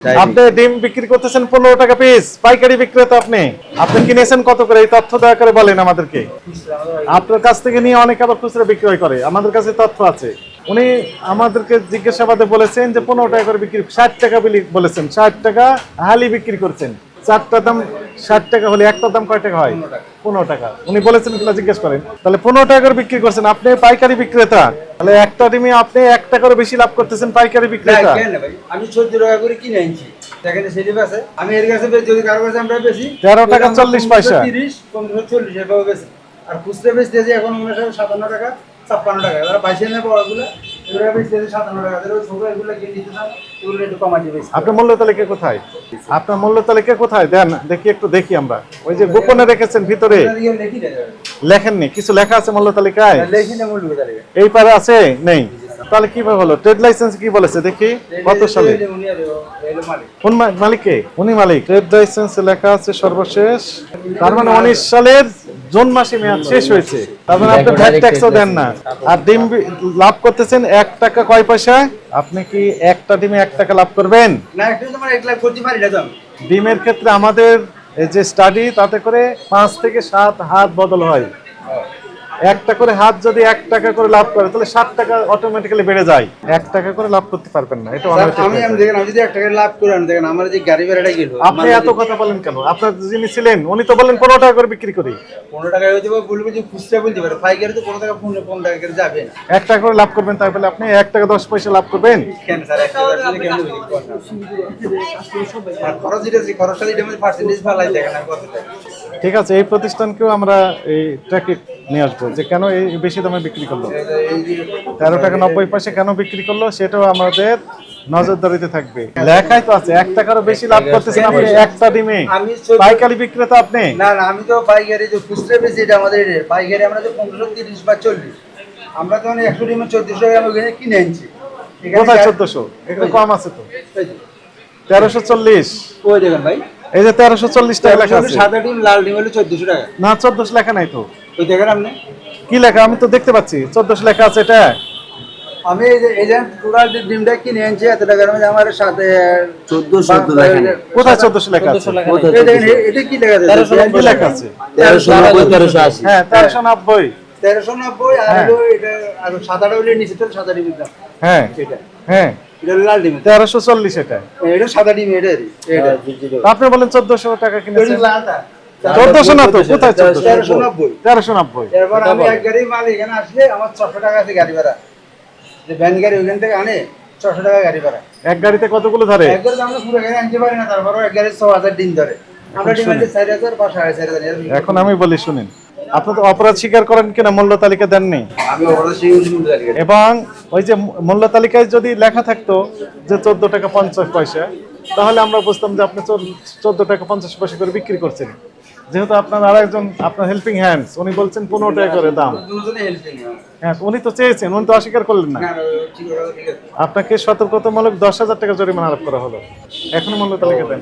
আপনি ডিম বিক্রি করতেছেন 15 টাকা পিস, পাইকারি বিক্রেতা। আপনি কিনেছেন কত করে? এই তথ্য দয়া করে বলেন আমাদেরকে। আপনার কাছ থেকে নিয়ে অনেকে আবার খুচরা বিক্রয় করে, আমাদের কাছে তথ্য আছে। উনি আমাদেরকে জিজ্ঞাসাবাদে বলেছেন যে 15 টাকা করে বিক্রি, 60 টাকা বলেছেন, 60 টাকা হালি বিক্রি করছেন। চারটা দাম 60 টাকা হলে একটার দাম কয় টাকা হয়? 15 টাকা। উনি বলেছেন কিনা জিজ্ঞেস করেন। তাহলে 15 টাকা করে বিক্রি করছেন, আপনি পাইকারি বিক্রেতা। তাহলে একটা ডিমে আপনি 1 টাকারও বেশি লাভ করতেছেন পাইকারি বিক্রেতা। আমি 14 টাকা করে কিনে আনছি, দেখেন সেটি আছে। আমি এর কাছে যদি কারো কাছে আমরা বেশি 13 টাকা 40 পয়সা, 30 15 40 এভাবে বেশি। আর খুচরা বেচতেছি এখন 57 টাকা 56 টাকা। যারা বাইশে নেবে বড়গুলো এগুলো বেচতেছি 57 টাকা। যারা ছোট এগুলো কিনে দিতে চান এগুলো একটু কমাতে বেশি। আপনার মূল্য তালিকা কোথায়? আপনার মূল্য তালিকা কোথায় দেন দেখি, একটু দেখি আমরা। ওই যে গোপনে রেখেছেন ভিতরে, লেখেননি কিছু? লেখা আছে মূল্য তালিকায়? লেখি না মূল্য তালিকা। এই পারে আছে? নেই। তাহলে কিভাবে হলো? ট্রেড লাইসেন্স কি বলেছে দেখি কত সালে? কোন মালিককে? উনি মালিক। ট্রেড লাইসেন্স লেখা আছে সর্বশেষ, তার মানে 19 সালের জুন মাসে মেয়াদ শেষ হয়েছে। তার মানে আপনি ভ্যাট ট্যাক্সও দেন না। আর ডিম লাভ করতেছেন 1 টাকা কয় পয়সা? আপনি কি একটা ডিমে 1 টাকা লাভ করবেন? না, একটু তোমার 1 লাখ করতে পারি না তো। ডিমের ক্ষেত্রে আমাদের এই যে স্টাডি, তাতে করে 5 থেকে 7 হাত বদল হয়। একটা করে হাত যদি 1 টাকা করে লাভ করে, তাহলে 7 টাকা অটোমেটিক্যালি বেড়ে যায়। 1 টাকা করে লাভ করতে পারবেন না, এটা অনৈতিক। আমি দেখেন, আমি যদি 1 টাকা লাভ করে আনি, দেখেন আমার যে গাড়ি ভাড়াটা গেল। আপনি এত কথা বলেন কেন? আপনার যিনি ছিলেন উনি তো বলেন 15 টাকা করে বিক্রি করি। 15 টাকা হইতে পারে, বলবো যে খুচরা বলতে পারে, পাইকারি তো 15 টাকা 15 টাকা করে যাবে না। 1 টাকা করে লাভ করবেন, তাই বলে আপনি 1 টাকা 10 পয়সা লাভ করবেন? কেন স্যার, 1 টাকা কেন আর খরচ দিতে, খরচটা দিতে আমাদের পার্সেন্টেজ ফালাই দেখেন আর কত টাকা। ঠিক আছে, এই প্রতিষ্ঠানকেও আমরা এই ট্র্যাকে নিয়ে আসবো যে কেন এই বেশি দামে বিক্রি করলো, 13 টাকা 90 পয়সা কেন বিক্রি করলো, সেটাও আমাদের নজরদারিতে থাকবে। লেখাই তো আছে 1 টাকারও বেশি লাভ করতেছেন আপনি একটা ডিমে। পাইকারি বিক্রেতা আপনি? না না, আমি তো পাইকারি, যে খুচরা বেশি এটা আমাদের পাইকারি। আমরা তো 15 30 বা 40, আমরা তো 100 ডিমে 1400 টাকা আমি কিনে আনছি। কোথায় 1400? এটা কম আছে তো, 1340। ওই দেখেন ভাই, এই যে 1340 টাকা লেখা আছে। সাদা ডিম লাল ডিম হলো 1400 টাকা। না, 1400 লেখা নাই তো। ওই দেখেন আপনি কি লেখা? আমি তো দেখতে পাচ্ছি 1400 লেখা আছে। এটা আমি এই যে টোটাল ডিমটা কিনে আনছি এত টাকার মধ্যে, আমার সাথে 1400 লেখা নেই। কোথায় 1400 লেখা আছে? এই দেখেন, এটা কি লেখা আছে? 1390 লেখা আছে। 1390 1380। হ্যাঁ, 1390। 1390 আর হলো এটা, আর সাদাটা হলো নিচে তো সাদা ডিমের দাম। হ্যাঁ এটা হ্যাঁ, এটা লাল ডিম, 1340 এটা। এটা সাদা ডিম। এটা আপনি বলেন 1400 টাকা কিনেছেন। লালটা 1400 না তো, কোথায় 1400? 1390। 1390। এরপর আমি এক গাড়ি মাল এখানে আসলে আমার 600 টাকা আছে গাড়ি ভাড়া। যে ভ্যান গাড়ি ওইখান থেকে আনে 600 টাকা গাড়ি ভাড়া। এক গাড়িতে কতগুলো ধরে? এক গাড়ি আমরা পুরো গাড়ি আনতে পারি না, তারপরও এক গাড়ি 6000 দিন ধরে। আমরা ডিমান্ডে 4000 বা 4500। এখন আমি বলি শুনেন, আপনি তো অপরাধ স্বীকার করেন কিনা মূল্য তালিকা দেননি। আমি ওরা সেই মূল্য তালিকা, এবং ওই যে মূল্য তালিকায় যদি লেখা থাকতো যে 14 টাকা 50 পয়সা, তাহলে আমরা বুঝতাম যে আপনি 14 টাকা 50 পয়সা করে বিক্রি করছেন। যেহেতু আপনার আরেকজন, আপনার হেল্পিং হ্যান্ডস, উনি বলছেন 15 টাকা করে দাম। দুজনে হেল্পিং। হ্যাঁ, উনি তো চেয়েছেন, উনি তো অস্বীকার করলেন না। না ঠিক আছে। আপনাকে সতর্কতামূলক 10,000 টাকা জরিমানা আরোপ করা হলো। এখনো মূল্য তালিকা দেন।